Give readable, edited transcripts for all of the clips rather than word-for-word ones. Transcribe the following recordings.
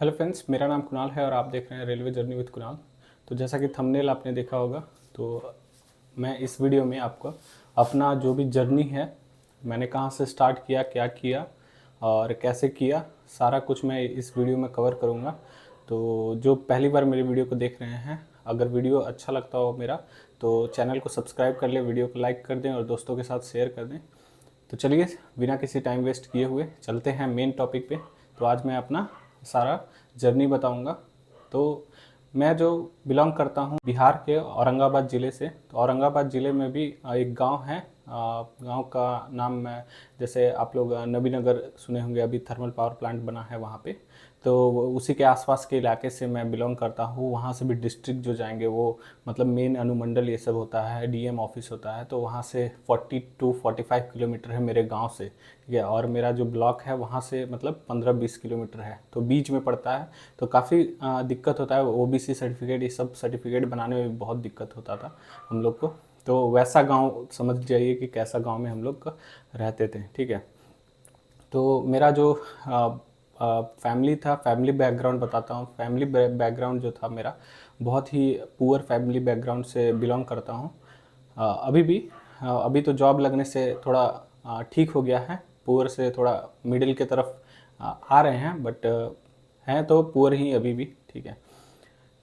Hello friends, मेरा नाम कुणाल है और आप देख रहे हैं रेलवे जर्नी विद कुणाल। तो जैसा कि थंबनेल आपने देखा होगा, तो मैं इस वीडियो में आपको अपना जो भी जर्नी है, मैंने कहाँ से स्टार्ट किया, क्या किया और कैसे किया, सारा कुछ मैं इस वीडियो में कवर करूँगा। तो जो पहली बार मेरी वीडियो को देख रहे हैं, अगर वीडियो अच्छा लगता हो मेरा, तो चैनल को सब्सक्राइब कर लें, वीडियो को लाइक कर दें और दोस्तों के साथ शेयर कर दें। तो चलिए, बिना किसी टाइम वेस्ट किए हुए चलते हैं मेन टॉपिक पे। तो आज मैं अपना सारा जर्नी बताऊंगा। तो मैं जो बिलोंग करता हूँ बिहार के औरंगाबाद ज़िले से। तो औरंगाबाद ज़िले में भी एक गांव है। गांव का नाम मैं, जैसे आप लोग नबीनगर सुने होंगे, अभी थर्मल पावर प्लांट बना है वहाँ पे। तो उसी के आसपास के इलाके से मैं बिलोंग करता हूँ। वहाँ से भी डिस्ट्रिक्ट जो जाएंगे वो मतलब मेन अनुमंडल ये सब होता है, डीएम ऑफिस होता है। तो वहाँ से 40 टू 45 किलोमीटर है मेरे गांव से, ठीक है। और मेरा जो ब्लॉक है वहाँ से मतलब 15-20 किलोमीटर है, तो बीच में पड़ता है। तो काफ़ी दिक्कत होता है, ओबीसी सर्टिफिकेट, ये सब सर्टिफिकेट बनाने में भी बहुत दिक्कत होता था हम लोग को। तो वैसा गांव समझ जाइए कि कैसा गांव में हम लोग रहते थे, ठीक है। तो मेरा जो फैमिली था, फैमिली बैकग्राउंड बताता हूँ। फैमिली बैकग्राउंड जो था मेरा, बहुत ही पुअर फैमिली बैकग्राउंड से बिलोंग करता हूँ। अभी भी अभी तो जॉब लगने से थोड़ा ठीक हो गया है, पुअर से थोड़ा मिडिल की तरफ आ रहे हैं, बट हैं तो पुअर ही अभी भी, ठीक है।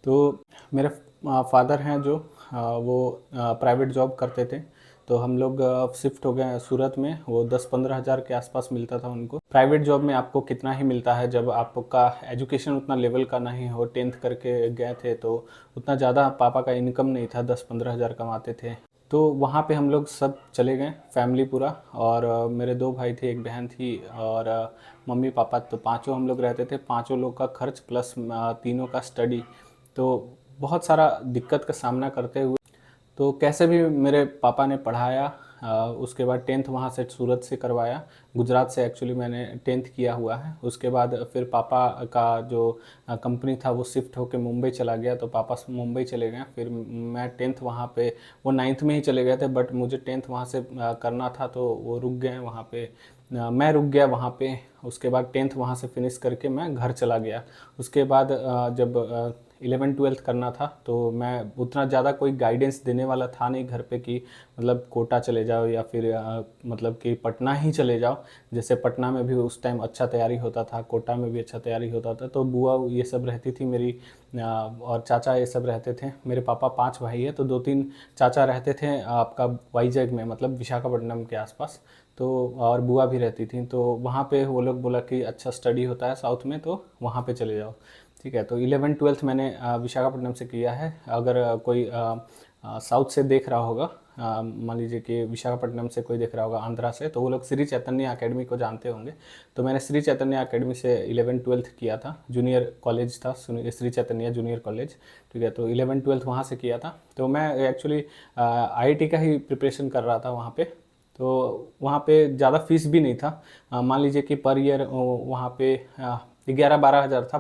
तो मेरे फादर हैं जो वो प्राइवेट जॉब करते थे। तो हम लोग शिफ्ट हो गए हैं सूरत में। वो 10-15 हज़ार के आसपास मिलता था उनको। प्राइवेट जॉब में आपको कितना ही मिलता है जब आपका एजुकेशन उतना लेवल का नहीं हो। 10th करके गए थे तो उतना ज़्यादा पापा का इनकम नहीं था, 10-15 हज़ार कमाते थे। तो वहाँ पे हम लोग सब चले गए, फैमिली पूरा। और मेरे 2 भाई थे, एक बहन थी, और मम्मी पापा, तो पांचों हम लोग रहते थे। पांचों लोग का खर्च प्लस तीनों का स्टडी। तो बहुत सारा दिक्कत का सामना करते हुए तो कैसे भी मेरे पापा ने पढ़ाया। उसके बाद 10th वहाँ से सूरत से करवाया। गुजरात से एक्चुअली मैंने 10th किया हुआ है। उसके बाद फिर पापा का जो कंपनी था वो शिफ्ट होकर मुंबई चला गया, तो पापा मुंबई चले गए। फिर मैं 10th वहाँ पे, वो 9th में ही चले गए थे, बट मुझे 10th वहाँ से करना था तो वो रुक गए वहाँ पे। मैं रुक गया वहाँ पे। उसके बाद 10th वहाँ से फिनिश करके मैं घर चला गया। उसके बाद जब 11th-12th करना था तो मैं उतना ज़्यादा कोई गाइडेंस देने वाला था नहीं घर पे कि मतलब कोटा चले जाओ या फिर मतलब कि पटना ही चले जाओ। जैसे पटना में भी उस टाइम अच्छा तैयारी होता था, कोटा में भी अच्छा तैयारी होता था। तो बुआ ये सब रहती थी मेरी, और चाचा ये सब रहते थे। मेरे पापा 5 भाई है, तो 2-3 चाचा रहते थे आपका वाईजैग में, मतलब विशाखापट्टनम के आसपास। तो और बुआ भी रहती थी। तो वहाँ पे वो लोग बोला कि अच्छा स्टडी होता है साउथ में, तो वहाँ पे चले जाओ, ठीक है। तो 11th-12th मैंने विशाखापट्टनम से किया है। अगर कोई साउथ से देख रहा होगा, मान लीजिए कि विशाखापट्टनम से कोई देख रहा होगा आंध्रा से, तो वो लोग श्री चैतन्य एकेडमी को जानते होंगे। तो मैंने श्री चैतन्य एकेडमी से 11th-12th किया था। जूनियर कॉलेज था श्री चैतन्य जूनियर कॉलेज, ठीक है। तो 11th-12th वहाँ से किया था। तो मैं एक्चुअली आईआईटी का ही प्रिपरेशन कर रहा था वहाँ पे। तो वहाँ पे ज़्यादा फीस भी नहीं था। मान लीजिए कि पर ईयर वहाँ पे 11-12 हज़ार था,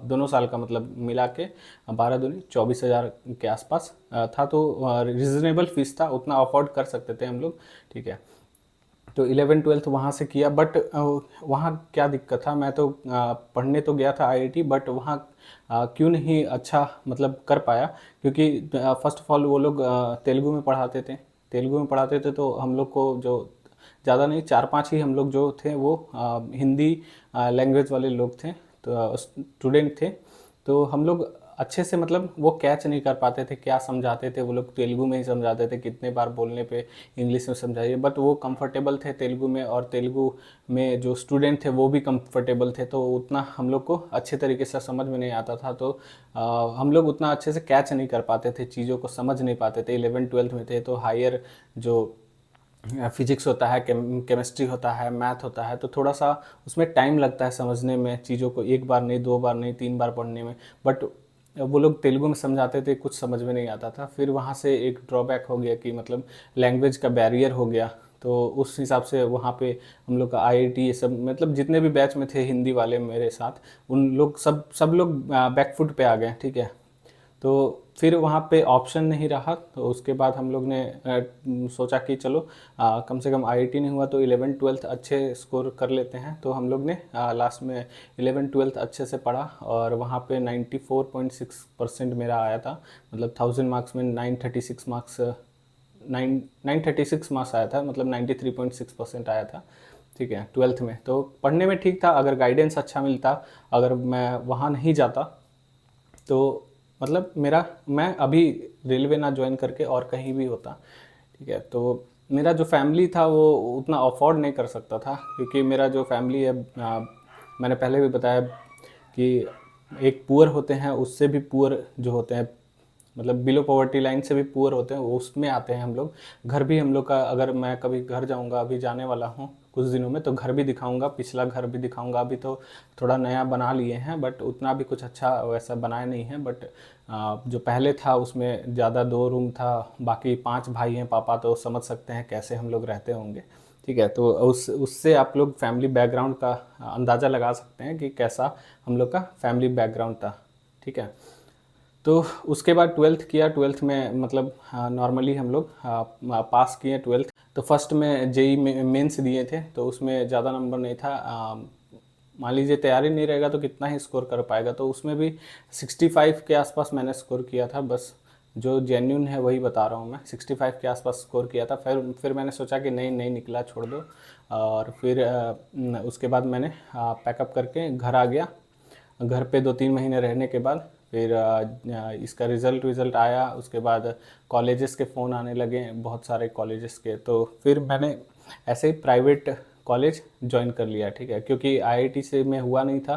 दोनों साल का मतलब मिला के 12 दूनी 24 हज़ार के आसपास था। तो रिजनेबल फीस था, उतना अफोर्ड कर सकते थे हम लोग, ठीक है। तो 11th-12th वहाँ से किया, बट वहाँ क्या दिक्कत था, मैं तो पढ़ने तो गया था आईआईटी, बट वहाँ क्यों नहीं अच्छा मतलब कर पाया, क्योंकि फर्स्ट ऑफ ऑल वो लोग तेलुगु में पढ़ाते थे। तेलुगु में पढ़ाते थे तो हम लोग को जो ज़्यादा नहीं, 4-5 ही हम लोग जो थे वो हिंदी लैंग्वेज वाले लोग थे, तो स्टूडेंट थे। तो हम लोग अच्छे से मतलब वो कैच नहीं कर पाते थे, क्या समझाते थे वो लोग तेलुगु में ही समझाते थे, कितने बार बोलने पे इंग्लिश में समझाइए। बट वो कंफर्टेबल थे तेलुगु में, और तेलुगु में जो स्टूडेंट थे वो भी कंफर्टेबल थे। तो उतना हम लोग को अच्छे तरीके से समझ में नहीं आता था। तो हम लोग उतना अच्छे से कैच नहीं कर पाते थे, चीज़ों को समझ नहीं पाते थे। 11th-12th में थे तो हायर जो फिजिक्स होता है, केमिस्ट्री होता है, मैथ होता है, तो थोड़ा सा उसमें टाइम लगता है समझने में चीज़ों को, एक बार नहीं, 2 बार नहीं, 3 बार पढ़ने में। बट वो लोग तेलुगु में समझाते थे, कुछ समझ में नहीं आता था। फिर वहाँ से एक ड्रॉबैक हो गया कि मतलब लैंग्वेज का बैरियर हो गया। तो उस हिसाब से वहाँ पे हम लोग का आईआईटी ये सब, मतलब जितने भी बैच में थे हिंदी वाले मेरे साथ, उन लोग सब लोग बैकफुट पे आ गए, ठीक है। तो फिर वहाँ पे ऑप्शन नहीं रहा, तो उसके बाद हम लोग ने सोचा कि चलो कम से कम आईआईटी नहीं हुआ तो 11th-12th अच्छे स्कोर कर लेते हैं। तो हम लोग ने लास्ट में 11th-12th अच्छे से पढ़ा और वहाँ पे 94.6% मेरा आया था। मतलब 1000 मार्क्स में 936 मार्क्स 936 मार्क्स आया था, मतलब 93.6% आया था। ठीक है, 12th में। तो पढ़ने में ठीक था, अगर गाइडेंस अच्छा मिलता, अगर मैं वहाँ नहीं जाता तो मतलब मैं अभी रेलवे ना ज्वाइन करके और कहीं भी होता। ठीक है, तो मेरा जो फैमिली था वो उतना अफोर्ड नहीं कर सकता था, क्योंकि मेरा जो फैमिली है मैंने पहले भी बताया कि एक पुअर होते हैं, उससे भी पुअर जो होते हैं, मतलब बिलो पॉवर्टी लाइन से भी पुअर होते हैं, वो उसमें आते हैं हम लोग। घर भी हम लोग का, अगर मैं कभी घर जाऊंगा, अभी जाने वाला हूँ कुछ दिनों में, तो घर भी दिखाऊंगा, पिछला घर भी दिखाऊंगा। अभी तो थोड़ा नया बना लिए हैं, बट उतना भी कुछ अच्छा वैसा बनाया नहीं है। बट जो पहले था उसमें ज़्यादा 2 रूम था, बाकी 5 भाई हैं पापा, तो समझ सकते हैं कैसे हम लोग रहते होंगे। ठीक है, तो उससे आप लोग फैमिली बैकग्राउंड का अंदाज़ा लगा सकते हैं कि कैसा हम लोग का फैमिली बैकग्राउंड था। ठीक है, तो उसके बाद 12th किया। 12th में मतलब नॉर्मली हम लोग पास किए 12th। तो फर्स्ट में जेई मेंस दिए थे, तो उसमें ज़्यादा नंबर नहीं था। मान लीजिए तैयारी नहीं रहेगा तो कितना ही स्कोर कर पाएगा, तो उसमें भी 65 के आसपास मैंने स्कोर किया था। बस जो जेन्यून है वही बता रहा हूँ मैं, 65 के आसपास स्कोर किया था। फिर मैंने सोचा कि नहीं नहीं निकला, छोड़ दो। और फिर उसके बाद मैंने पैकअप करके घर आ गया। घर पे 2-3 महीने रहने के बाद फिर इसका रिज़ल्ट आया। उसके बाद कॉलेजेस के फ़ोन आने लगे, बहुत सारे कॉलेजेस के। तो फिर मैंने ऐसे ही प्राइवेट कॉलेज ज्वाइन कर लिया। ठीक है, क्योंकि आईआईटी से मैं हुआ नहीं था,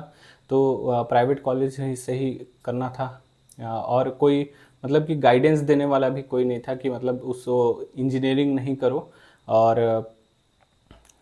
तो प्राइवेट कॉलेज से ही करना था। और कोई मतलब कि गाइडेंस देने वाला भी कोई नहीं था कि मतलब उस इंजीनियरिंग नहीं करो और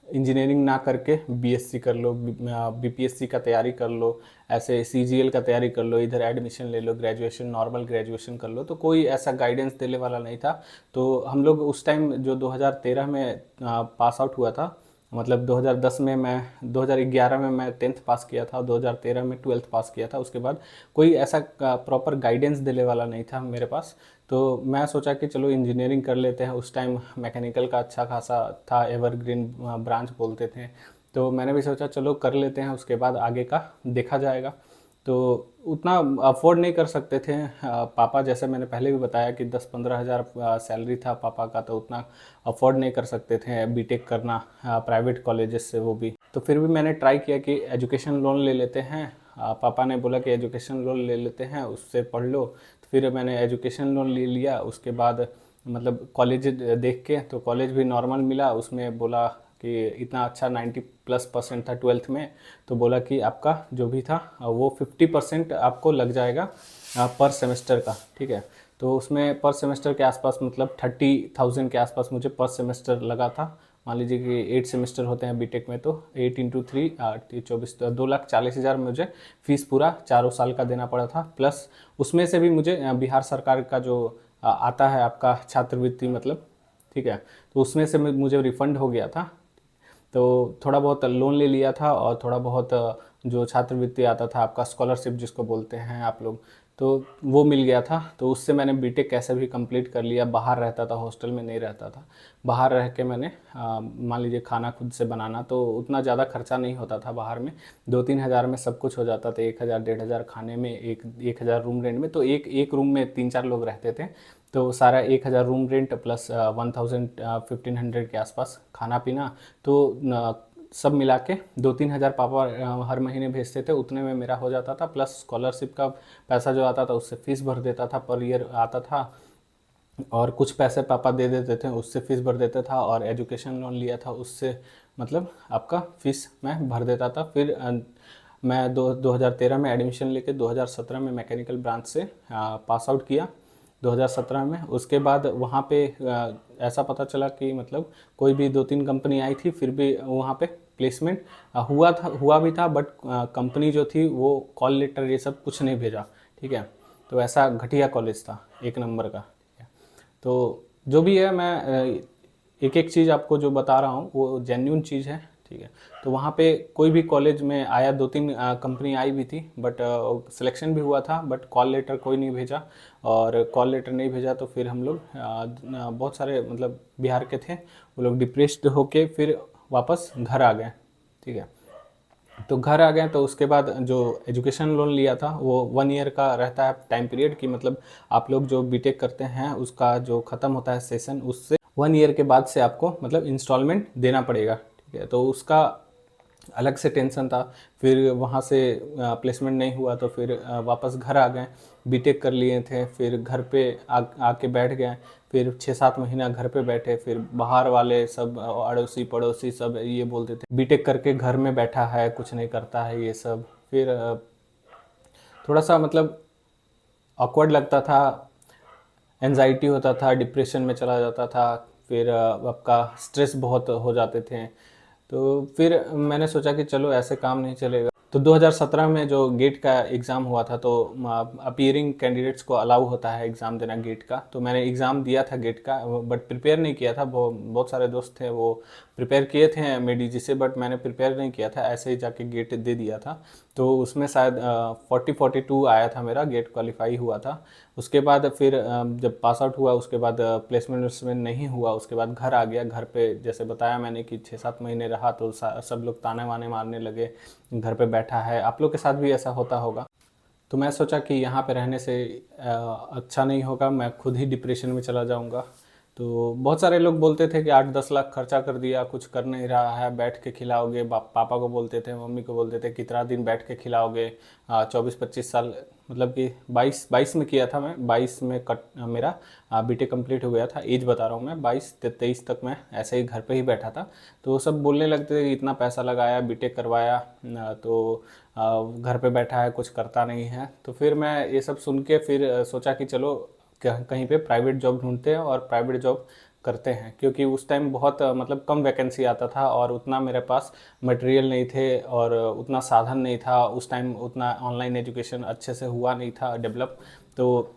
इंजीनियरिंग ना करके बीएससी कर लो, बीपीएससी का तैयारी कर लो, ऐसे सीजीएल का तैयारी कर लो, इधर एडमिशन ले लो, ग्रेजुएशन नॉर्मल ग्रेजुएशन कर लो। तो कोई ऐसा गाइडेंस देने वाला नहीं था। तो हम लोग उस टाइम जो 2013 में पास आउट हुआ था, मतलब 2010 में मैं 2011 में मैं 10th पास किया था और 2013 में 12th पास किया था। उसके बाद कोई ऐसा प्रॉपर गाइडेंस देने वाला नहीं था मेरे पास। तो मैं सोचा कि चलो इंजीनियरिंग कर लेते हैं। उस टाइम मैकेनिकल का अच्छा खासा था, एवरग्रीन ब्रांच बोलते थे। तो मैंने भी सोचा चलो कर लेते हैं, उसके बाद आगे का देखा जाएगा। तो उतना अफोर्ड नहीं कर सकते थे पापा, जैसे मैंने पहले भी बताया कि 10-15 हज़ार सैलरी था पापा का, तो उतना अफोर्ड नहीं कर सकते थे बीटेक करना प्राइवेट कॉलेजेस से, वो भी। तो फिर भी मैंने ट्राई किया कि एजुकेशन लोन ले लेते हैं। पापा ने बोला कि एजुकेशन लोन ले लेते हैं, उससे पढ़ लो। तो फिर मैंने एजुकेशन लोन ले लिया। उसके बाद मतलब कॉलेज देख के, तो कॉलेज भी नॉर्मल मिला। उसमें बोला कि इतना अच्छा 90+% था 12th में, तो बोला कि आपका जो भी था वो 50% आपको लग जाएगा पर सेमेस्टर का। ठीक है, तो उसमें पर सेमेस्टर के आसपास मतलब 30,000 के आसपास मुझे पर सेमेस्टर लगा था। मान लीजिए कि 8 सेमेस्टर होते हैं बीटेक में, तो 8 इंटू 3 24, 2,40,000 मुझे फीस पूरा 4 साल का देना पड़ा था। प्लस उसमें से भी मुझे बिहार सरकार का जो आता है आपका छात्रवृत्ति, मतलब ठीक है, तो उसमें से मुझे रिफंड हो गया था। तो थोड़ा बहुत लोन ले लिया था और थोड़ा बहुत जो छात्रवृत्ति आता था आपका, स्कॉलरशिप जिसको बोलते हैं आप लोग, तो वो मिल गया था। तो उससे मैंने बीटेक कैसे भी कंप्लीट कर लिया। बाहर रहता था, हॉस्टल में नहीं रहता था। बाहर रह के मैंने मान लीजिए खाना खुद से बनाना, तो उतना ज़्यादा खर्चा नहीं होता था बाहर में। 2-3 हज़ार में सब कुछ हो जाता था। 1,000 1,500 खाने में, 1,000 रूम रेंट में। तो एक रूम में 3-4 लोग रहते थे, तो सारा 1,000 रूम रेंट प्लस 1,000 1,500 के आसपास खाना पीना। तो सब मिला के 2-3 हज़ार पापा हर महीने भेजते थे, उतने में मेरा हो जाता था। प्लस स्कॉलरशिप का पैसा जो आता था उससे फ़ीस भर देता था, पर ईयर आता था। और कुछ पैसे पापा दे देते थे, उससे फ़ीस भर देता था। और एजुकेशन लोन लिया था, उससे मतलब आपका फ़ीस मैं भर देता था। फिर मैं 2013 में एडमिशन लेके 2017 में मैकेनिकल ब्रांच से पास आउट किया 2017 में। उसके बाद वहाँ पे ऐसा पता चला कि मतलब कोई भी 2-3 कंपनी आई थी, फिर भी वहाँ पे प्लेसमेंट हुआ भी था, बट कंपनी जो थी वो कॉल लेटर ये सब कुछ नहीं भेजा। ठीक है, तो ऐसा घटिया कॉलेज था, 1 नंबर का। ठीक है, तो जो भी है, मैं एक एक चीज़ आपको जो बता रहा हूँ वो जेन्यून चीज़ है। ठीक ठीक है। तो वहाँ पे कोई भी कॉलेज में आया, 2-3 कंपनी आई भी थी, बट सिलेक्शन भी हुआ था, बट कॉल लेटर कोई नहीं भेजा। और कॉल लेटर नहीं भेजा तो फिर हम लोग बहुत सारे मतलब बिहार के थे, वो लोग डिप्रेस्ड होके फिर वापस घर आ गए, ठीक है। तो घर आ गए तो उसके बाद जो एजुकेशन लोन लिया था वो 1 ईयर का रहता है टाइम पीरियड, की मतलब आप लोग जो बीटेक करते हैं उसका जो ख़त्म होता है सेशन, उससे 1 ईयर के बाद से आपको मतलब इंस्टॉलमेंट देना पड़ेगा, ठीक है। तो उसका अलग से टेंशन था। फिर वहाँ से प्लेसमेंट नहीं हुआ तो फिर वापस घर आ गए। बीटेक कर लिए थे, फिर घर पे आके बैठ गए। फिर 6-7 महीना घर पे बैठे। फिर बाहर वाले सब अड़ोसी पड़ोसी सब ये बोलते थे बीटेक करके घर में बैठा है, कुछ नहीं करता है ये सब। फिर थोड़ा सा मतलब ऑकवर्ड लगता था, एनजाइटी होता था, डिप्रेशन में चला जाता था। फिर आपका स्ट्रेस बहुत हो जाते थे। तो फिर मैंने सोचा कि चलो ऐसे काम नहीं चलेगा। तो 2017 में जो गेट का एग्ज़ाम हुआ था, तो अपीयरिंग कैंडिडेट्स को अलाउ होता है एग्ज़ाम देना गेट का। तो मैंने एग्ज़ाम दिया था गेट का, बट प्रिपेयर नहीं किया था। बहुत सारे दोस्त थे वो प्रिपेयर किए थे मेडीजी से, बट मैंने प्रिपेयर नहीं किया था, ऐसे ही जाके गेट दे दिया था। तो उसमें शायद 40-42 आया था, मेरा गेट क्वालिफाई हुआ था। उसके बाद फिर जब पास आउट हुआ उसके बाद प्लेसमेंट नहीं हुआ। उसके बाद घर आ गया। घर पे जैसे बताया मैंने कि 6-7 महीने रहा तो सब लोग ताने वाने मारने लगे, घर पे बैठा है। आप लोग के साथ भी ऐसा होता होगा। तो मैं सोचा कि यहाँ पे रहने से अच्छा नहीं होगा, मैं खुद ही डिप्रेशन में चला जाऊँगा। तो बहुत सारे लोग बोलते थे कि 8-10 लाख खर्चा कर दिया, कुछ कर नहीं रहा है, बैठ के खिलाओगे। पापा को बोलते थे, मम्मी को बोलते थे कितना दिन बैठ के खिलाओगे। 24-25 साल मतलब कि 22 में किया था मैं, 22 में मेरा बीटेक कंप्लीट हो गया था। एज बता रहा हूँ मैं, 22-23 तक मैं ऐसे ही घर पे ही बैठा था। तो वो सब बोलने लगते थे कि इतना पैसा लगाया, बीटेक करवाया, तो घर पे बैठा है, कुछ करता नहीं है। तो फिर मैं ये सब सुन के फिर सोचा कि चलो कहीं पे प्राइवेट जॉब ढूंढते हैं और प्राइवेट जॉब करते हैं। क्योंकि उस टाइम बहुत मतलब कम वैकेंसी आता था और उतना मेरे पास मटेरियल नहीं थे और उतना साधन नहीं था। उस टाइम उतना ऑनलाइन एजुकेशन अच्छे से हुआ नहीं था डेवलप, तो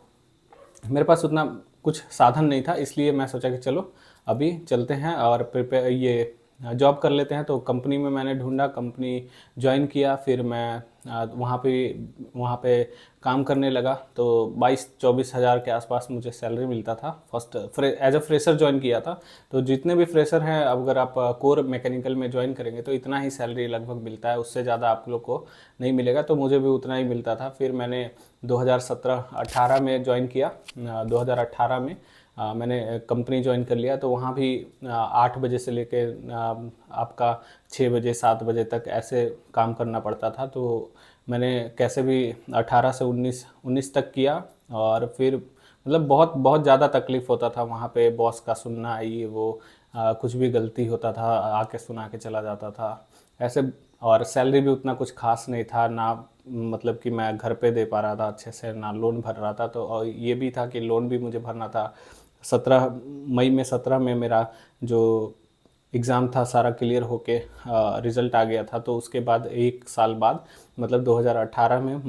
मेरे पास उतना कुछ साधन नहीं था। इसलिए मैं सोचा कि चलो अभी चलते हैं और प्रिपेयर ये जॉब कर लेते हैं। तो कंपनी में मैंने ढूंढा, कंपनी ज्वाइन किया। फिर मैं वहाँ पे काम करने लगा। तो 22-24 हज़ार के आसपास मुझे सैलरी मिलता था। First as a fresher join किया था। तो जितने भी फ्रेशर हैं, अगर आप कोर मैकेनिकल में ज्वाइन करेंगे तो इतना ही सैलरी लगभग मिलता है, उससे ज़्यादा आप लोग को नहीं मिलेगा। तो मुझे भी उतना ही मिलता था। फिर मैंने 2017-18 में ज्वाइन किया। 2018 में मैंने कंपनी ज्वाइन कर लिया। तो वहाँ भी 8 बजे से लेके आपका 6 बजे 7 बजे तक ऐसे काम करना पड़ता था। तो मैंने कैसे भी 18 से 19 तक किया। और फिर मतलब बहुत बहुत ज़्यादा तकलीफ़ होता था वहाँ पे, बॉस का सुनना, ये वो कुछ भी गलती होता था आके सुना के चला जाता था ऐसे। और सैलरी भी उतना कुछ खास नहीं था ना, मतलब कि मैं घर पे दे पा रहा था अच्छे से, ना लोन भर रहा था। तो और ये भी था कि लोन भी मुझे भरना था। 17 में मेरा जो एग्ज़ाम था सारा क्लियर होके रिज़ल्ट आ गया था। तो उसके बाद 1 साल बाद मतलब 2018 में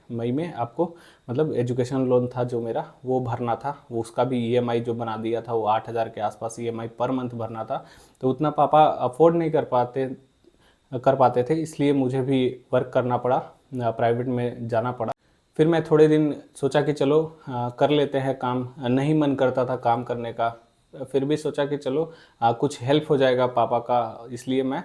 मई में आपको मतलब एजुकेशन लोन था जो मेरा वो भरना था। वो उसका भी ईएमआई जो बना दिया था, वो 8,000 के आसपास ईएमआई पर मंथ भरना था। तो उतना पापा अफोर्ड नहीं कर पाते थे, इसलिए मुझे भी वर्क करना पड़ा, प्राइवेट में जाना पड़ा। फिर मैं थोड़े दिन सोचा कि चलो कर लेते हैं काम। नहीं मन करता था काम करने का, फिर भी सोचा कि चलो कुछ हेल्प हो जाएगा पापा का, इसलिए मैं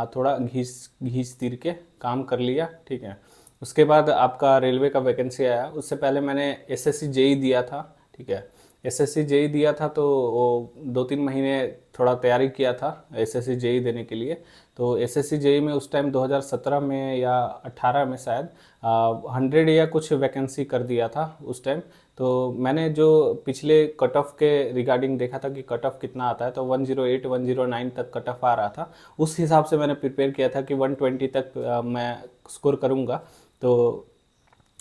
थोड़ा घींच तीर के काम कर लिया, ठीक है। उसके बाद आपका रेलवे का वैकेंसी आया। उससे पहले मैंने एसएससी जेई दिया था, ठीक है। एसएससी जेई दिया था तो वो 2-3 महीने थोड़ा तैयारी किया था एसएससी जेई देने के लिए। तो एसएससी जेई में उस टाइम 2017 में या 18 में शायद 100 या कुछ वैकेंसी कर दिया था उस टाइम। तो मैंने जो पिछले कट ऑफ के रिगार्डिंग देखा था कि कट ऑफ कितना आता है, तो 108 109 तक कट ऑफ आ रहा था। उस हिसाब से मैंने प्रिपेयर किया था कि 120 तक मैं स्कोर करूँगा तो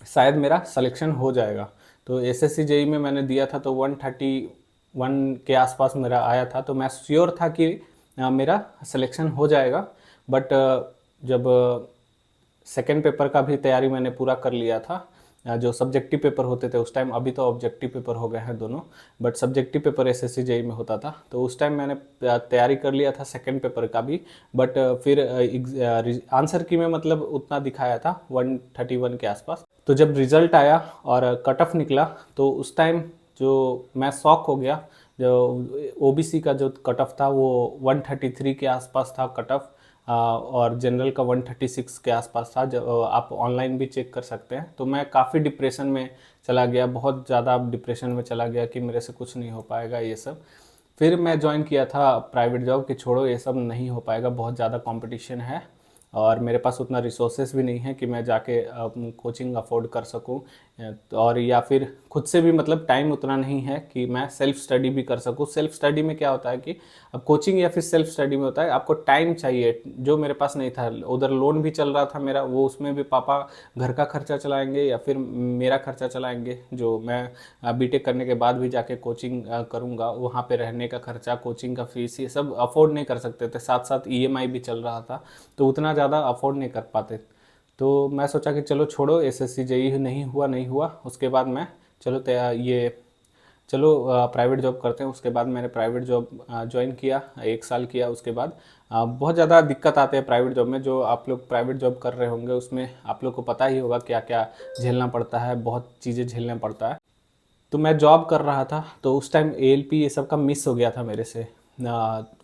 शायद मेरा सिलेक्शन हो जाएगा। तो एसएससी जेई में मैंने दिया था तो 131 के आसपास मेरा आया था। तो मैं श्योर था कि मेरा सिलेक्शन हो जाएगा। बट जब सेकेंड पेपर का भी तैयारी मैंने पूरा कर लिया था, जो सब्जेक्टिव पेपर होते थे उस टाइम, अभी तो ऑब्जेक्टिव पेपर हो गए हैं दोनों, but subjective paper SSC JE में होता था। तो उस टाइम मैंने तैयारी कर लिया था सेकंड पेपर का भी, बट फिर आंसर की में मतलब उतना दिखाया था 131 के आसपास। तो जब रिजल्ट आया और कट ऑफ निकला तो उस टाइम जो मैं शॉक हो गया। जो ओबीसी का जो कट ऑफ था वो 133 के आसपास था कट ऑफ, और जनरल का 136 के आसपास था। जब आप ऑनलाइन भी चेक कर सकते हैं। तो मैं काफ़ी डिप्रेशन में चला गया, बहुत ज़्यादा डिप्रेशन में चला गया कि मेरे से कुछ नहीं हो पाएगा ये सब। फिर मैं ज्वाइन किया था प्राइवेट जॉब कि छोड़ो ये सब नहीं हो पाएगा, बहुत ज़्यादा कंपटीशन है और मेरे पास उतना रिसोर्सेज भी नहीं है कि मैं जाके कोचिंग अफोर्ड कर सकूं, और या फिर खुद से भी मतलब टाइम उतना नहीं है कि मैं सेल्फ स्टडी भी कर सकूं। सेल्फ स्टडी में क्या होता है कि अब कोचिंग या फिर सेल्फ स्टडी में होता है आपको टाइम चाहिए, जो मेरे पास नहीं था। उधर लोन भी चल रहा था मेरा, वो उसमें भी पापा घर का खर्चा चलाएंगे या फिर मेरा खर्चा चलाएंगे, जो मैं बीटेक करने के बाद भी जाके कोचिंग करूँगा, वहाँ पे रहने का खर्चा, कोचिंग का फीस, ये सब अफोर्ड नहीं कर सकते थे। साथ साथ ईएमआई भी चल रहा था, तो उतना ज़्यादा अफोर्ड नहीं कर पाते। तो मैं सोचा कि चलो छोड़ो, एसएससी जेईई नहीं हुआ उसके बाद मैं चलो प्राइवेट जॉब करते हैं। उसके बाद मैंने प्राइवेट जॉब ज्वाइन किया, 1 साल किया। उसके बाद बहुत ज़्यादा दिक्कत आते हैं प्राइवेट जॉब में। जो आप लोग प्राइवेट जॉब कर रहे होंगे उसमें आप लोग को पता ही होगा क्या क्या झेलना पड़ता है, बहुत चीज़ें झेलना पड़ता है। तो मैं जॉब कर रहा था तो उस टाइम एएलपी ये सब का मिस हो गया था मेरे से,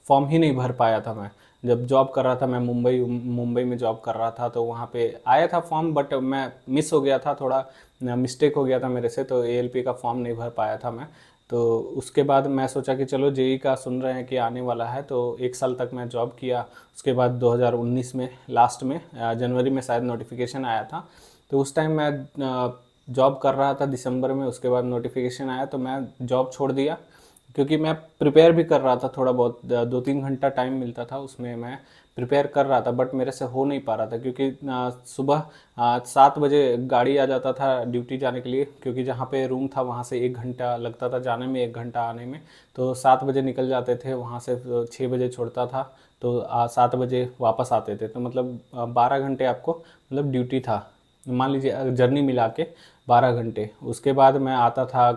फॉर्म ही नहीं भर पाया था मैं। जब जॉब कर रहा था मैं मुंबई में जॉब कर रहा था, तो वहाँ पे आया था फॉर्म, बट मैं मिस हो गया था, थोड़ा मिस्टेक हो गया था मेरे से, तो एएलपी का फॉर्म नहीं भर पाया था मैं। तो उसके बाद मैं सोचा कि चलो जेई का सुन रहे हैं कि आने वाला है, तो 1 साल तक मैं जॉब किया। उसके बाद 2019 में लास्ट में जनवरी में शायद नोटिफिकेशन आया था, तो उस टाइम मैं जॉब कर रहा था दिसंबर में। उसके बाद नोटिफिकेशन आया तो मैं जॉब छोड़ दिया, क्योंकि मैं प्रिपेयर भी कर रहा था थोड़ा बहुत, 2-3 घंटा टाइम मिलता था उसमें मैं प्रिपेयर कर रहा था, बट मेरे से हो नहीं पा रहा था। क्योंकि सुबह 7 बजे गाड़ी आ जाता था ड्यूटी जाने के लिए, क्योंकि जहाँ पे रूम था वहाँ से 1 घंटा लगता था जाने में, 1 घंटा आने में। तो 7 बजे निकल जाते थे वहाँ से, 6 बजे छोड़ता था, तो 7 बजे वापस आते थे। तो मतलब 12 घंटे आपको मतलब ड्यूटी था, मान लीजिए जर्नी मिला के 12 घंटे। उसके बाद मैं आता था,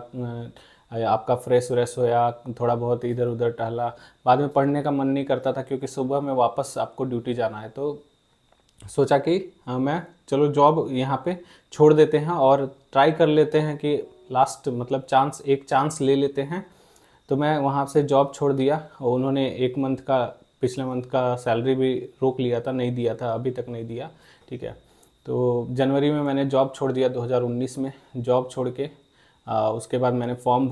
आपका फ्रेश व्रेश होया, थोड़ा बहुत इधर उधर टहला। बाद में पढ़ने का मन नहीं करता था, क्योंकि सुबह में वापस आपको ड्यूटी जाना है। तो सोचा कि मैं चलो जॉब यहाँ पे छोड़ देते हैं और ट्राई कर लेते हैं कि लास्ट मतलब एक चांस ले लेते हैं। तो मैं वहाँ से जॉब छोड़ दिया, और उन्होंने 1 मंथ का, पिछले मंथ का सैलरी भी रोक लिया था, नहीं दिया था, अभी तक नहीं दिया। ठीक है, तो जनवरी में मैंने जॉब छोड़ दिया 2019 में। जॉब छोड़ के उसके बाद मैंने फॉर्म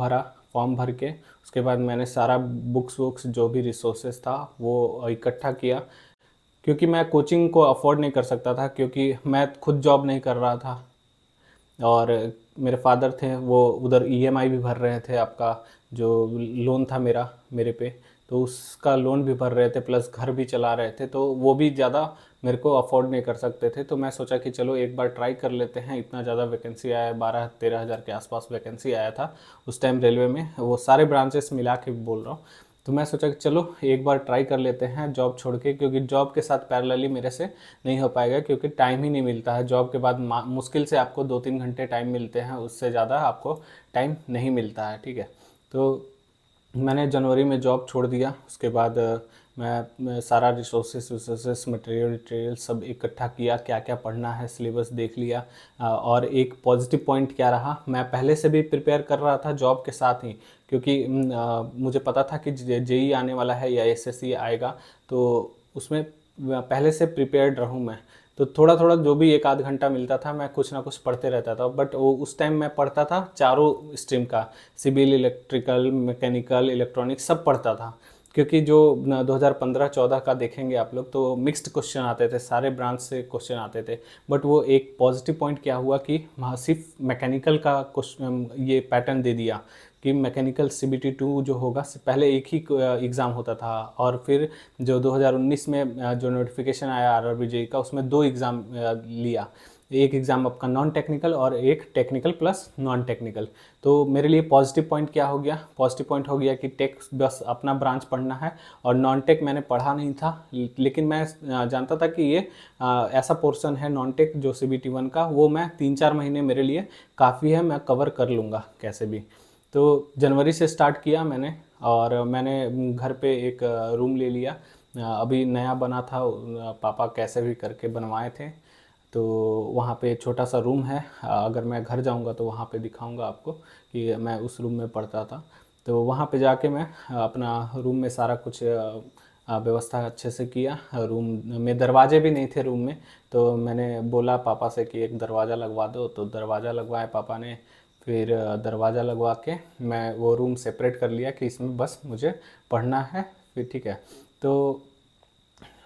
भर के उसके बाद मैंने सारा बुक्स जो भी रिसोर्सेज था वो इकट्ठा किया, क्योंकि मैं कोचिंग को अफोर्ड नहीं कर सकता था, क्योंकि मैं खुद जॉब नहीं कर रहा था और मेरे फादर थे वो उधर ईएमआई भी भर रहे थे, आपका जो लोन था मेरे पे, तो उसका लोन भी भर रहे थे, प्लस घर भी चला रहे थे। तो वो भी ज़्यादा मेरे को अफोर्ड नहीं कर सकते थे। तो मैं सोचा कि चलो एक बार ट्राई कर लेते हैं। इतना ज़्यादा वैकेंसी आया, 12-13 हज़ार के आसपास वैकेंसी आया था उस टाइम रेलवे में, वो सारे ब्रांचेस मिला के बोल रहा हूँ। तो मैं सोचा कि चलो एक बार ट्राई कर लेते हैं जॉब छोड़ के, क्योंकि जॉब के साथ पैरेलली मेरे से नहीं हो पाएगा, क्योंकि टाइम ही नहीं मिलता है। जॉब के बाद मुश्किल से आपको 2-3 घंटे टाइम मिलते हैं, उससे ज़्यादा आपको टाइम नहीं मिलता है। ठीक है, तो मैंने जनवरी में जॉब छोड़ दिया। उसके बाद मैं सारा रिसोर्सेस मटेरियल सब इकट्ठा किया, क्या क्या पढ़ना है सिलेबस देख लिया। और एक पॉजिटिव पॉइंट क्या रहा, मैं पहले से भी प्रिपेयर कर रहा था जॉब के साथ ही, क्योंकि मुझे पता था कि जेई आने वाला है या एसएससी आएगा, तो उसमें पहले से प्रिपेयर्ड रहूँ मैं। तो थोड़ा थोड़ा जो भी 1-आध घंटा मिलता था मैं कुछ ना कुछ पढ़ते रहता था। बट वो उस टाइम मैं पढ़ता था चारों स्ट्रीम का, सिविल, इलेक्ट्रिकल, मैकेनिकल, इलेक्ट्रॉनिक्स सब पढ़ता था। क्योंकि जो 2015-14 का देखेंगे आप लोग तो मिक्स्ड क्वेश्चन आते थे, सारे ब्रांच से क्वेश्चन आते थे। बट वो एक पॉजिटिव पॉइंट क्या हुआ कि वहाँ सिर्फ मैकेनिकल का क्वेश्चन ये पैटर्न दे दिया कि मैकेनिकल CBT2 जो होगा पहले एक ही एग्ज़ाम होता था, और फिर जो 2019 में जो नोटिफिकेशन आया आरआरबी जेईई का उसमें 2 एग्ज़ाम लिया। एक एग्ज़ाम आपका नॉन टेक्निकल और एक टेक्निकल प्लस नॉन टेक्निकल। तो मेरे लिए पॉजिटिव पॉइंट क्या हो गया, पॉजिटिव पॉइंट हो गया कि टेक बस अपना ब्रांच पढ़ना है, और नॉन टेक मैंने पढ़ा नहीं था, लेकिन मैं जानता था कि ये ऐसा पोर्शन है नॉन टेक जो CBT 1 का, वो मैं 3-4 महीने मेरे लिए काफ़ी है, मैं कवर कर लूँगा कैसे भी। तो जनवरी से स्टार्ट किया मैंने, और मैंने घर पे एक रूम ले लिया, अभी नया बना था, पापा कैसे भी करके बनवाए थे। तो वहाँ पे छोटा सा रूम है, अगर मैं घर जाऊँगा तो वहाँ पे दिखाऊँगा आपको कि मैं उस रूम में पढ़ता था। तो वहाँ पे जाके मैं अपना रूम में सारा कुछ व्यवस्था अच्छे से किया। रूम में दरवाजे भी नहीं थे रूम में, तो मैंने बोला पापा से कि एक दरवाज़ा लगवा दो, तो दरवाज़ा लगवाया पापा ने। फिर दरवाज़ा लगवा के मैं वो रूम सेपरेट कर लिया कि इसमें बस मुझे पढ़ना है, फिर ठीक है। तो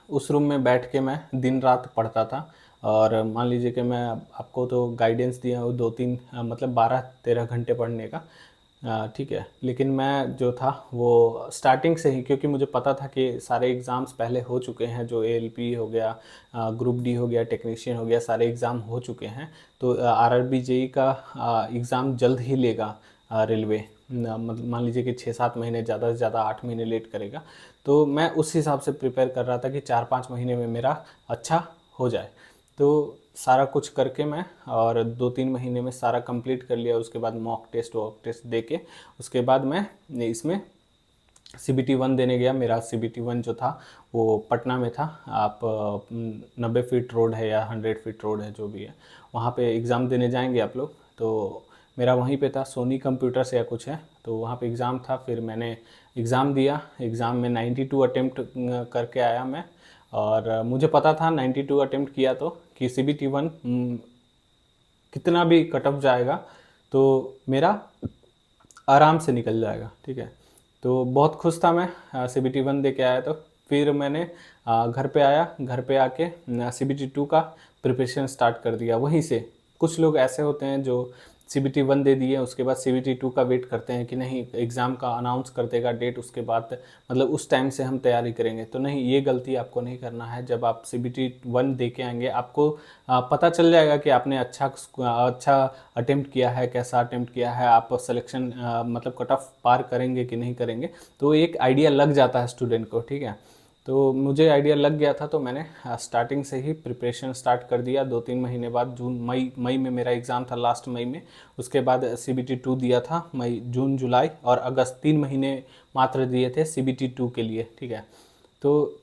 उस रूम में बैठ के मैं दिन रात पढ़ता था, और मान लीजिए कि मैं आपको तो गाइडेंस दिया वो 2-3 मतलब 12-13 घंटे पढ़ने का, ठीक है। लेकिन मैं जो था वो स्टार्टिंग से ही, क्योंकि मुझे पता था कि सारे एग्ज़ाम्स पहले हो चुके हैं, जो ALP हो गया, ग्रुप डी हो गया, टेक्नीशियन हो गया, सारे एग्ज़ाम हो चुके हैं। तो RRB JEE का एग्ज़ाम जल्द ही लेगा रेलवे, मतलब मान लीजिए कि 6-7 महीने, ज़्यादा से ज़्यादा 8 महीने लेट करेगा। तो मैं उस हिसाब से प्रिपेयर कर रहा था कि 4-5 महीने में मेरा अच्छा हो जाए। तो सारा कुछ करके मैं, और 2-3 महीने में सारा कंप्लीट कर लिया। उसके बाद मॉक टेस्ट वॉक टेस्ट दे के उसके बाद मैं इसमें CBT 1 देने गया। मेरा CBT 1 जो था वो पटना में था। आप 90 फीट रोड है या 100 फीट रोड है जो भी है, वहाँ पे एग्ज़ाम देने जाएंगे आप लोग। तो मेरा वहीं पे था, सोनी कंप्यूटर्स या कुछ है, तो वहाँ पे एग्ज़ाम था। फिर मैंने एग्ज़ाम दिया, एग्ज़ाम में 92 अटेम्प्ट करके आया मैं। और मुझे पता था 92 अटेम्प्ट किया तो कि CBT 1 कितना भी कट ऑफ जाएगा तो मेरा आराम से निकल जाएगा, ठीक है। तो बहुत खुश था मैं, CBT 1 दे के आया। तो फिर मैंने घर पे आया, घर पे आके CBT 2 का प्रिपरेशन स्टार्ट कर दिया वहीं से। कुछ लोग ऐसे होते हैं जो CBT 1 दे दिए, उसके बाद CBT 2 का वेट करते हैं कि नहीं एग्ज़ाम का अनाउंस कर देगा डेट, उसके बाद मतलब उस टाइम से हम तैयारी करेंगे। तो नहीं, ये गलती आपको नहीं करना है। जब आप CBT 1 दे के आएंगे, आपको पता चल जाएगा कि आपने अच्छा अटेम्प्ट किया है, कैसा अटेम्प्ट किया है, आप सिलेक्शन मतलब कट ऑफ पार करेंगे कि नहीं करेंगे। तो एक आइडिया लग जाता है स्टूडेंट को, ठीक है। तो मुझे आइडिया लग गया था, तो मैंने स्टार्टिंग से ही प्रिपरेशन स्टार्ट कर दिया। 2-3 महीने बाद मई में मेरा एग्ज़ाम था, लास्ट मई में। उसके बाद CBT 2 दिया था मई, जून, जुलाई और अगस्त, 3 महीने मात्र दिए थे CBT 2 के लिए, ठीक है। तो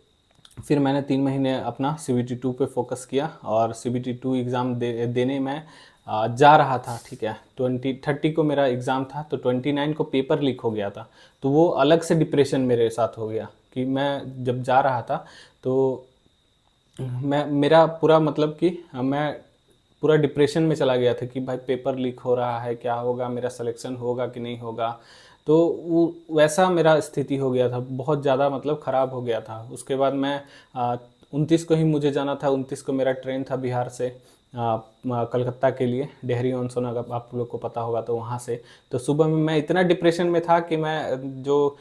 फिर मैंने 3 महीने अपना CBT 2 पे फोकस किया, और CBT 2 एग्ज़ाम देने में जा रहा था, ठीक है। 30 को मेरा एग्ज़ाम था, तो 29 को पेपर लीक हो गया था। तो वो अलग से डिप्रेशन मेरे साथ हो गया कि मैं जब जा रहा था तो मैं मेरा पूरा मतलब कि मैं पूरा डिप्रेशन में चला गया था कि भाई पेपर लीक हो रहा है, क्या होगा, मेरा सिलेक्शन होगा कि नहीं होगा। तो वो वैसा मेरा स्थिति हो गया था, बहुत ज़्यादा मतलब ख़राब हो गया था। उसके बाद मैं 29 को ही मुझे जाना था। 29 को मेरा ट्रेन था बिहार से कलकत्ता के लिए, डेहरी ऑन सोन, अगर आप लोग को पता होगा तो वहाँ से। तो सुबह में मैं इतना डिप्रेशन में था कि मैं जो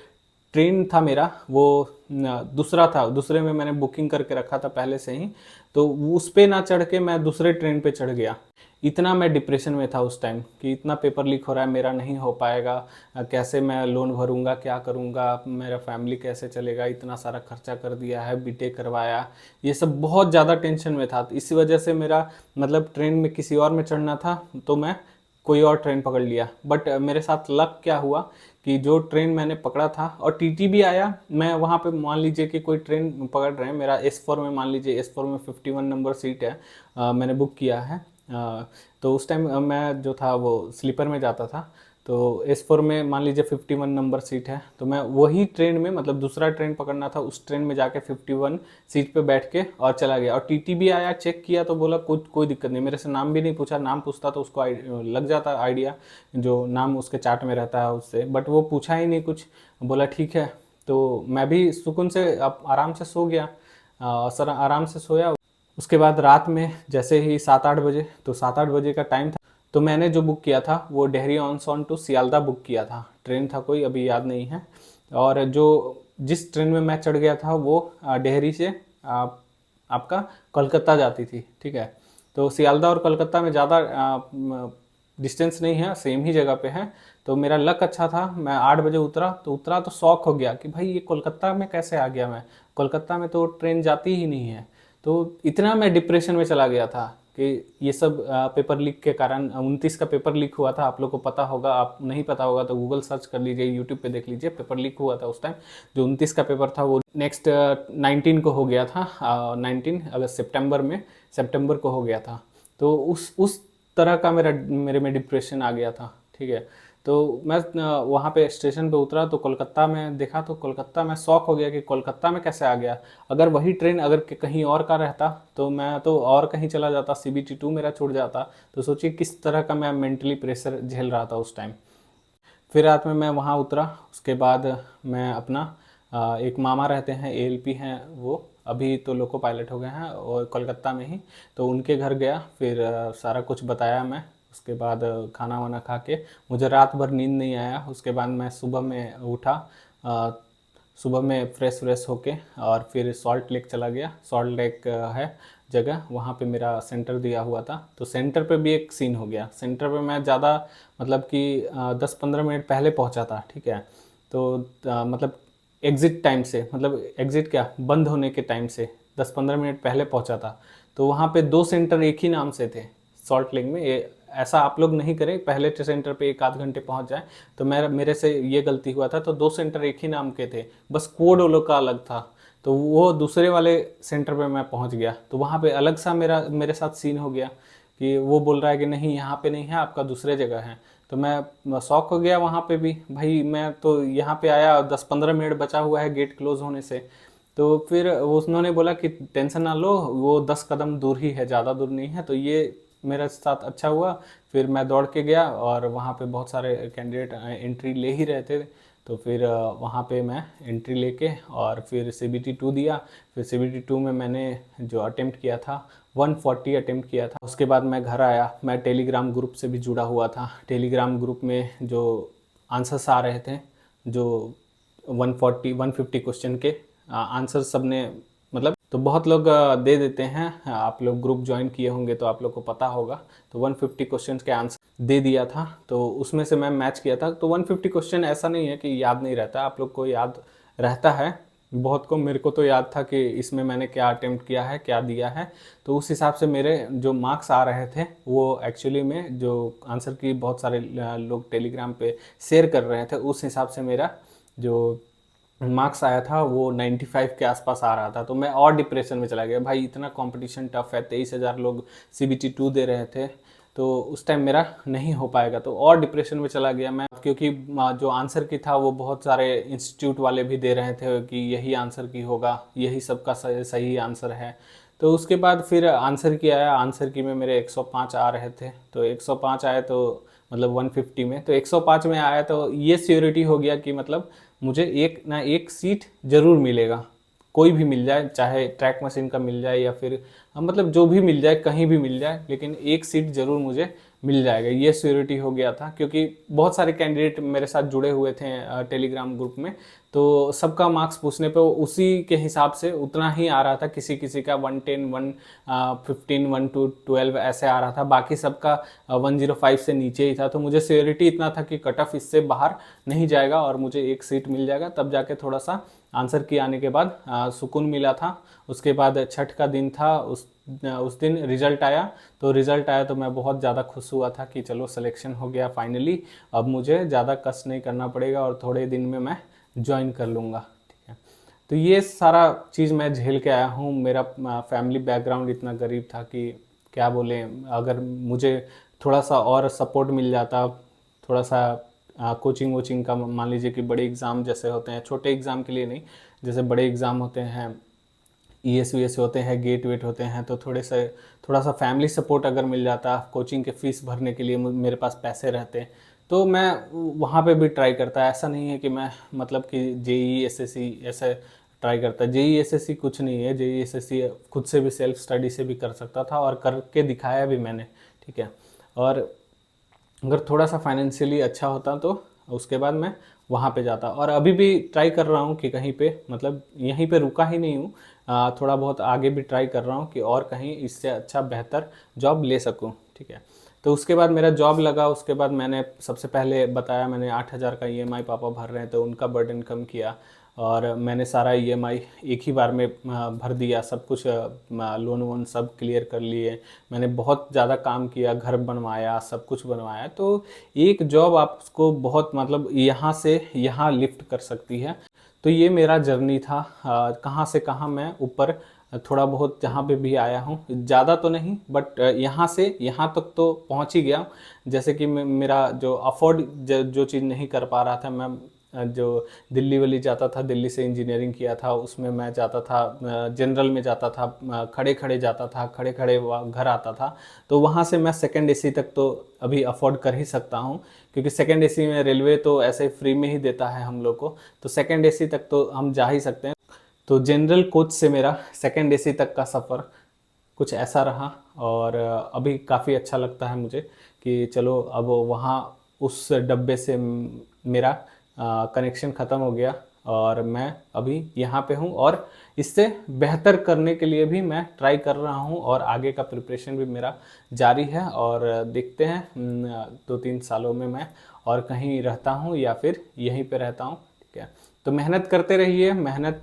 ट्रेन था मेरा वो दूसरा था, दूसरे में मैंने बुकिंग करके रखा था पहले से ही, तो उस पे ना चढ़ के मैं दूसरे ट्रेन पे चढ़ गया। इतना मैं डिप्रेशन में था उस टाइम कि इतना पेपर लीक हो रहा है, मेरा नहीं हो पाएगा, कैसे मैं लोन भरूंगा, क्या करूंगा, मेरा फैमिली कैसे चलेगा, इतना सारा खर्चा कर दिया है, बीटेक करवाया, ये सब बहुत ज़्यादा टेंशन में था। तो इसी वजह से मेरा मतलब ट्रेन में किसी और में चढ़ना था, तो मैं कोई और ट्रेन पकड़ लिया। बट मेरे साथ लक क्या हुआ कि जो ट्रेन मैंने पकड़ा था, और टीटी भी आया, मैं वहाँ पे मान लीजिए कि कोई ट्रेन पकड़ रहे हैं, मेरा S4 में, मान लीजिए S4 में 51 नंबर सीट है, मैंने बुक किया है। तो उस टाइम मैं जो था वो स्लीपर में जाता था। तो S4 में मान लीजिए 51 नंबर सीट है, तो मैं वही ट्रेन में, मतलब दूसरा ट्रेन पकड़ना था, उस ट्रेन में जाके 51 सीट पे बैठ के और चला गया। और टीटी भी आया, चेक किया तो बोला कोई दिक्कत नहीं, मेरे से नाम भी नहीं पूछा। नाम पूछता तो उसको लग जाता आइडिया, जो नाम उसके चार्ट में रहता है उससे, बट वो पूछा ही नहीं कुछ, बोला ठीक है। तो मैं भी सुकून से आराम से सो गया, सर आराम से सोया। उसके बाद रात में जैसे ही 7-8 बजे, तो 7-8 बजे का टाइम था, तो मैंने जो बुक किया था वो Dehri on Sone to Sealdah book किया था। ट्रेन था कोई, अभी याद नहीं है। और जो जिस ट्रेन में मैं चढ़ गया था वो डेहरी से आपका कोलकाता जाती थी, ठीक है। तो सियालदह और कोलकाता में ज़्यादा डिस्टेंस नहीं है, सेम ही जगह पे है। तो मेरा लक अच्छा था, मैं 8 बजे उतरा तो शौक हो गया कि भाई ये कोलकाता में कैसे आ गया मैं, कोलकाता में तो ट्रेन जाती ही नहीं है। तो इतना मैं डिप्रेशन में चला गया था कि ये सब पेपर लीक के कारण 29 का पेपर लीक हुआ था, आप लोग को पता होगा, आप नहीं पता होगा तो गूगल सर्च कर लीजिए, यूट्यूब पे देख लीजिए, पेपर लीक हुआ था उस टाइम। जो 29 का पेपर था वो नेक्स्ट 19 को हो गया था, 19 अगस्त सितंबर को हो गया था। तो उस तरह का मेरे में डिप्रेशन आ गया था, ठीक है। तो मैं वहाँ पे स्टेशन पे उतरा तो कोलकाता में देखा, तो कोलकाता में शौक हो गया कि कोलकाता में कैसे आ गया। अगर वही ट्रेन अगर कहीं और का रहता तो मैं तो और कहीं चला जाता, CBT2 मेरा छूट जाता। तो सोचिए किस तरह का मैं मेंटली प्रेशर झेल रहा था उस टाइम। फिर रात में मैं वहाँ उतरा, उसके बाद मैं अपना एक मामा रहते हैं, ALP हैं वो, अभी तो लोको पायलट हो गए हैं और कोलकाता में ही। तो उनके घर गया, फिर सारा कुछ बताया मैं। उसके बाद खाना वाना खा के मुझे रात भर नींद नहीं आया। उसके बाद मैं सुबह में उठा, सुबह में फ्रेश होके और फिर सॉल्ट लेक चला गया। सॉल्ट लेक है जगह, वहाँ पे मेरा सेंटर दिया हुआ था। तो सेंटर पे भी एक सीन हो गया। सेंटर पे मैं ज़्यादा मतलब कि 10-15 मिनट पहले पहुँचा था, ठीक है। तो मतलब एग्ज़िट टाइम से, मतलब एग्ज़िट क्या, बंद होने के टाइम से 10-15 मिनट पहले पहुँचा था। तो वहाँ पे 2 सेंटर एक ही नाम से थे सॉल्ट लेक में। ये ऐसा आप लोग नहीं करें, पहले सेंटर पे 1 आध घंटे पहुँच जाए। तो मेरे से ये गलती हुआ था। तो 2 सेंटर एक ही नाम के थे, बस कोड वो लोग का अलग था। तो वो दूसरे वाले सेंटर पे मैं पहुँच गया। तो वहाँ पे अलग सा मेरे साथ सीन हो गया कि वो बोल रहा है कि नहीं यहाँ पे नहीं है, आपका दूसरे जगह है। तो मैं शॉक हो गया वहाँ पे भी, भाई मैं तो यहाँ पे आया, 10-15 मिनट बचा हुआ है गेट क्लोज होने से। तो फिर उन्होंने बोला कि टेंशन ना लो, वो 10 कदम दूर ही है, ज़्यादा दूर नहीं है। तो ये मेरे साथ अच्छा हुआ। फिर मैं दौड़ के गया और वहाँ पे बहुत सारे कैंडिडेट एंट्री ले ही रहे थे। तो फिर वहाँ पे मैं एंट्री लेके और फिर CBT2 दिया। फिर CBT2 में मैंने जो अटेम्प्ट किया था 140 अटेम्प्ट किया था। उसके बाद मैं घर आया। मैं टेलीग्राम ग्रुप से भी जुड़ा हुआ था। टेलीग्राम ग्रुप में जो आंसर्स आ रहे थे, जो 150 क्वेश्चन के आंसर सबने, मतलब तो बहुत लोग दे देते हैं। आप लोग ग्रुप ज्वाइन किए होंगे तो आप लोग को पता होगा। तो 150 क्वेश्चंस के आंसर दे दिया था। तो उसमें से मैं मैच किया था। तो 150 क्वेश्चन ऐसा नहीं है कि याद नहीं रहता, आप लोग को याद रहता है बहुत को। मेरे को तो याद था कि इसमें मैंने क्या अटेम्प्ट किया है, क्या दिया है। तो उस हिसाब से मेरे जो मार्क्स आ रहे थे वो एक्चुअली में जो आंसर की बहुत सारे लोग टेलीग्राम पे शेयर कर रहे थे, उस हिसाब से मेरा जो मार्क्स आया था वो 95 के आसपास आ रहा था। तो मैं और डिप्रेशन में चला गया, भाई इतना कंपटीशन टफ है, 23,000 लोग CBT2 दे रहे थे। तो उस टाइम मेरा नहीं हो पाएगा, तो और डिप्रेशन में चला गया मैं। क्योंकि जो आंसर की था वो बहुत सारे इंस्टीट्यूट वाले भी दे रहे थे कि यही आंसर की होगा, यही सबका सही आंसर है। तो उसके बाद फिर आंसर की आया। आंसर की में मेरे 105 आ रहे थे। तो 105 आए तो मतलब 150 में, तो 105 में आया तो ये श्योरिटी हो गया कि मतलब मुझे एक ना एक सीट ज़रूर मिलेगा, कोई भी मिल जाए, चाहे ट्रैक मशीन का मिल जाए या फिर मतलब जो भी मिल जाए, कहीं भी मिल जाए, लेकिन एक सीट ज़रूर मुझे मिल जाएगा, ये श्योरिटी हो गया था। क्योंकि बहुत सारे कैंडिडेट मेरे साथ जुड़े हुए थे टेलीग्राम ग्रुप में। तो सबका मार्क्स पूछने पे उसी के हिसाब से उतना ही आ रहा था। किसी किसी का 110, 115, 1 to 12 ऐसे आ रहा था, बाकी सबका 105 से नीचे ही था। तो मुझे श्योरिटी इतना था कि कट ऑफ इससे बाहर नहीं जाएगा और मुझे एक सीट मिल जाएगा। तब जाके थोड़ा सा आंसर की आने के बाद सुकून मिला था। उसके बाद छठ का दिन था, उस दिन रिजल्ट आया। तो रिजल्ट आया तो मैं बहुत ज़्यादा खुश हुआ था कि चलो सिलेक्शन हो गया फाइनली, अब मुझे ज़्यादा कष्ट नहीं करना पड़ेगा और थोड़े दिन में मैं ज्वाइन कर लूँगा, ठीक है। तो ये सारा चीज़ मैं झेल के आया हूँ। मेरा फैमिली बैकग्राउंड इतना गरीब था कि क्या बोले, अगर मुझे थोड़ा सा और सपोर्ट मिल जाता, थोड़ा सा कोचिंग वोचिंग का, मान लीजिए कि बड़े एग्ज़ाम जैसे होते हैं, छोटे एग्ज़ाम के लिए नहीं, जैसे बड़े एग्ज़ाम होते हैं, ES वीएस होते हैं, गेट वेट होते हैं, तो थोड़ा सा फैमिली सपोर्ट अगर मिल जाता, कोचिंग के फीस भरने के लिए मेरे पास पैसे रहते, तो मैं वहाँ पे भी ट्राई करता। ऐसा नहीं है कि मैं मतलब कि JEE SSC ऐसे ट्राई करता। JEE SSC कुछ नहीं है, JEE SSC खुद से भी सेल्फ स्टडी से भी कर सकता था और करके दिखाया भी मैंने, ठीक है। और अगर थोड़ा सा फाइनेंशियली अच्छा होता तो उसके बाद मैं वहाँ पे जाता। और अभी भी ट्राई कर रहा हूँ कि कहीं पे मतलब यहीं पे रुका ही नहीं हूँ, थोड़ा बहुत आगे भी ट्राई कर रहा हूँ कि और कहीं इससे अच्छा बेहतर जॉब ले सकूँ, ठीक है। तो उसके बाद मेरा जॉब लगा, उसके बाद मैंने सबसे पहले बताया मैंने 8,000 का ईएमआई पापा भर रहे हैं तो उनका बर्डन कम किया, और मैंने सारा ईएमआई एक ही बार में भर दिया, सब कुछ लोन वोन सब क्लियर कर लिए। मैंने बहुत ज़्यादा काम किया, घर बनवाया, सब कुछ बनवाया। तो एक जॉब आपको बहुत मतलब यहाँ से यहाँ लिफ्ट कर सकती है। तो ये मेरा जर्नी था, कहाँ से कहाँ मैं ऊपर थोड़ा बहुत जहाँ पे भी आया हूँ, ज़्यादा तो नहीं बट यहाँ से यहाँ तक तो पहुँच ही गया। जैसे कि मेरा जो अफोर्ड जो चीज़ नहीं कर पा रहा था, मैं जो दिल्ली वाली जाता था, दिल्ली से इंजीनियरिंग किया था, उसमें मैं जाता था जनरल में जाता था, खड़े खड़े जाता था, खड़े खड़े घर आता था। तो वहाँ से मैं सेकंड एसी तक तो अभी अफोर्ड कर ही सकता हूँ, क्योंकि सेकंड एसी में रेलवे तो ऐसे फ्री में ही देता है हम लोग को, तो सेकंड एसी तक तो हम जा ही सकते हैं। तो जनरल कोच से मेरा सेकंड एसी तक का सफ़र कुछ ऐसा रहा, और अभी काफ़ी अच्छा लगता है मुझे कि चलो अब वहाँ उस डब्बे से मेरा कनेक्शन ख़त्म हो गया और मैं अभी यहाँ पे हूँ, और इससे बेहतर करने के लिए भी मैं ट्राई कर रहा हूँ, और आगे का प्रिपरेशन भी मेरा जारी है। और देखते हैं 2-3 सालों में मैं और कहीं रहता हूँ या फिर यहीं पे रहता हूँ, ठीक है। तो मेहनत करते रहिए, मेहनत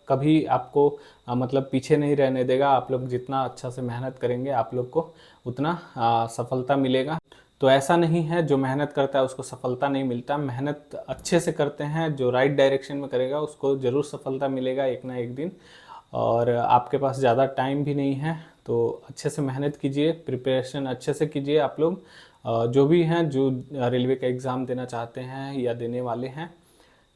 कभी आपको मतलब पीछे नहीं रहने देगा। आप लोग जितना अच्छा से मेहनत करेंगे आप लोग को उतना सफलता मिलेगा। तो ऐसा नहीं है जो मेहनत करता है उसको सफलता नहीं मिलता, मेहनत अच्छे से करते हैं जो राइट डायरेक्शन में करेगा उसको ज़रूर सफलता मिलेगा एक ना एक दिन। और आपके पास ज़्यादा टाइम भी नहीं है, तो अच्छे से मेहनत कीजिए, प्रिपरेशन अच्छे से कीजिए। आप लोग जो भी हैं जो रेलवे का एग्ज़ाम देना चाहते हैं या देने वाले हैं,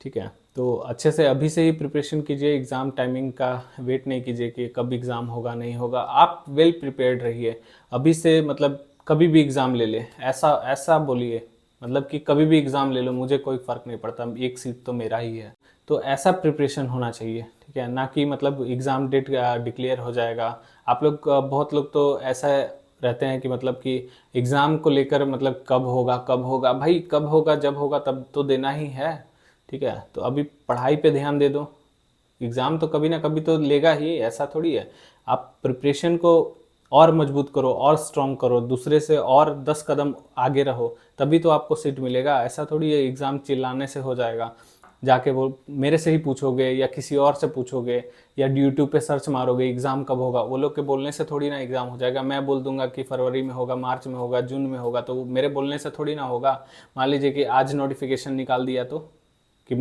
ठीक है, तो अच्छे से अभी से ही प्रिपरेशन कीजिए। एग्ज़ाम टाइमिंग का वेट नहीं कीजिए कि कब एग्ज़ाम होगा नहीं होगा, आप वेल प्रिपेयर्ड रहिए अभी से। मतलब कभी भी एग्ज़ाम ले ले, ऐसा ऐसा बोलिए मतलब कि कभी भी एग्ज़ाम ले लो, मुझे कोई फ़र्क नहीं पड़ता, एक सीट तो मेरा ही है। तो ऐसा प्रिपरेशन होना चाहिए, ठीक है, ना कि मतलब एग्ज़ाम डेट डिक्लेयर हो जाएगा। आप लोग बहुत लोग तो ऐसा रहते हैं कि मतलब कि एग्ज़ाम को लेकर मतलब कब होगा कब होगा, भाई कब होगा जब होगा तब तो देना ही है, ठीक है। तो अभी पढ़ाई पे ध्यान दे दो, एग्ज़ाम तो कभी ना कभी तो लेगा ही, ऐसा थोड़ी है। आप प्रिपरेशन को और मजबूत करो और स्ट्रॉन्ग करो, दूसरे से और 10 कदम आगे रहो, तभी तो आपको सीट मिलेगा। ऐसा थोड़ी है एग्ज़ाम चिल्लाने से हो जाएगा, जाके वो मेरे से ही पूछोगे या किसी और से पूछोगे या यूट्यूब पे सर्च मारोगे एग्ज़ाम कब होगा, वो लोग के बोलने से थोड़ी ना एग्ज़ाम हो जाएगा। मैं बोल दूंगा कि फरवरी में होगा, मार्च में होगा, जून में होगा, तो मेरे बोलने से थोड़ी ना होगा। मान लीजिए कि आज नोटिफिकेशन निकाल दिया तो कि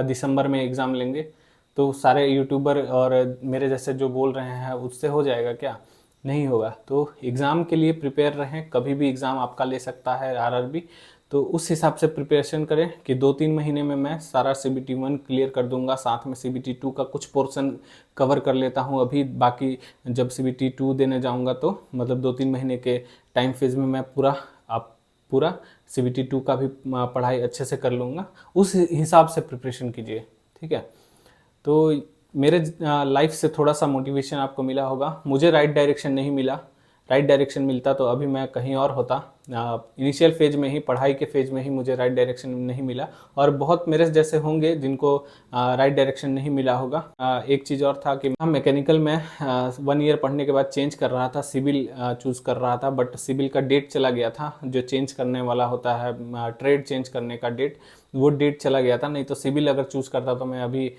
दिसंबर में एग्ज़ाम लेंगे, तो सारे यूट्यूबर और मेरे जैसे जो बोल रहे हैं उससे हो जाएगा क्या? नहीं होगा। तो एग्ज़ाम के लिए प्रिपेयर रहें, कभी भी एग्ज़ाम आपका ले सकता है आरआरबी। तो उस हिसाब से प्रिपरेशन करें कि 2-3 महीने में मैं सारा सीबीटी 1 क्लियर कर दूंगा, साथ में सीबीटी 2 का कुछ पोर्शन कवर कर लेता हूं अभी। बाकी जब सीबीटी 2 देने जाऊंगा तो मतलब 2-3 महीने के टाइम फेज में मैं पूरा सीबीटी 2 का भी पढ़ाई अच्छे से कर लूँगा। उस हिसाब से प्रिपरेशन कीजिए, ठीक है। तो मेरे लाइफ से थोड़ा सा मोटिवेशन आपको मिला होगा। मुझे राइट डायरेक्शन नहीं मिला, राइट डायरेक्शन मिलता तो अभी मैं कहीं और होता। इनिशियल फेज में ही, पढ़ाई के फेज में ही मुझे राइट डायरेक्शन नहीं मिला, और बहुत मेरे जैसे होंगे जिनको राइट डायरेक्शन नहीं मिला होगा। एक चीज़ और था कि हम मैकेनिकल में 1 ईयर पढ़ने के बाद चेंज कर रहा था, सिविल चूज़ कर रहा था, बट सिविल का डेट चला गया था जो चेंज करने वाला होता है, ट्रेड चेंज करने का डेट, वो डेट चला गया था। नहीं तो सिविल अगर चूज़ करता तो मैं अभी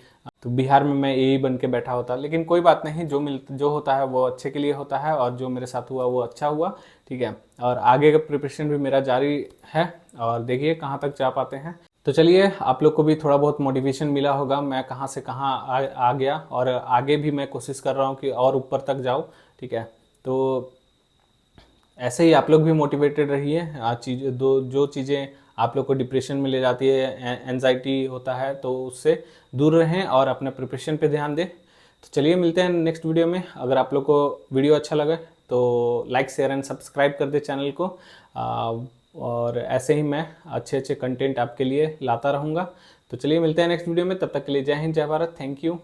तो बिहार में मैं एई बन के बैठा होता। लेकिन कोई बात नहीं, जो होता है वो अच्छे के लिए होता है, और जो मेरे साथ हुआ वो अच्छा हुआ, ठीक है। और आगे का प्रिपरेशन भी मेरा जारी है, और देखिए कहाँ तक जा पाते हैं। तो चलिए, आप लोग को भी थोड़ा बहुत मोटिवेशन मिला होगा मैं कहाँ से कहाँ आ गया, और आगे भी मैं कोशिश कर रहा हूँ कि और ऊपर तक जाऊँ, ठीक है। तो ऐसे ही आप लोग भी मोटिवेटेड रहिए। जो चीज़ें आप लोग को डिप्रेशन में ले जाती है, एंजाइटी होता है, तो उससे दूर रहें और अपने प्रिपरेशन पे ध्यान दें। तो चलिए, मिलते हैं नेक्स्ट वीडियो में। अगर आप लोग को वीडियो अच्छा लगे तो लाइक शेयर एंड सब्सक्राइब कर दे चैनल को, और ऐसे ही मैं अच्छे अच्छे कंटेंट आपके लिए लाता रहूँगा। तो चलिए, मिलते हैं नेक्स्ट वीडियो में, तब तक के लिए जय हिंद, जय भारत, थैंक यू।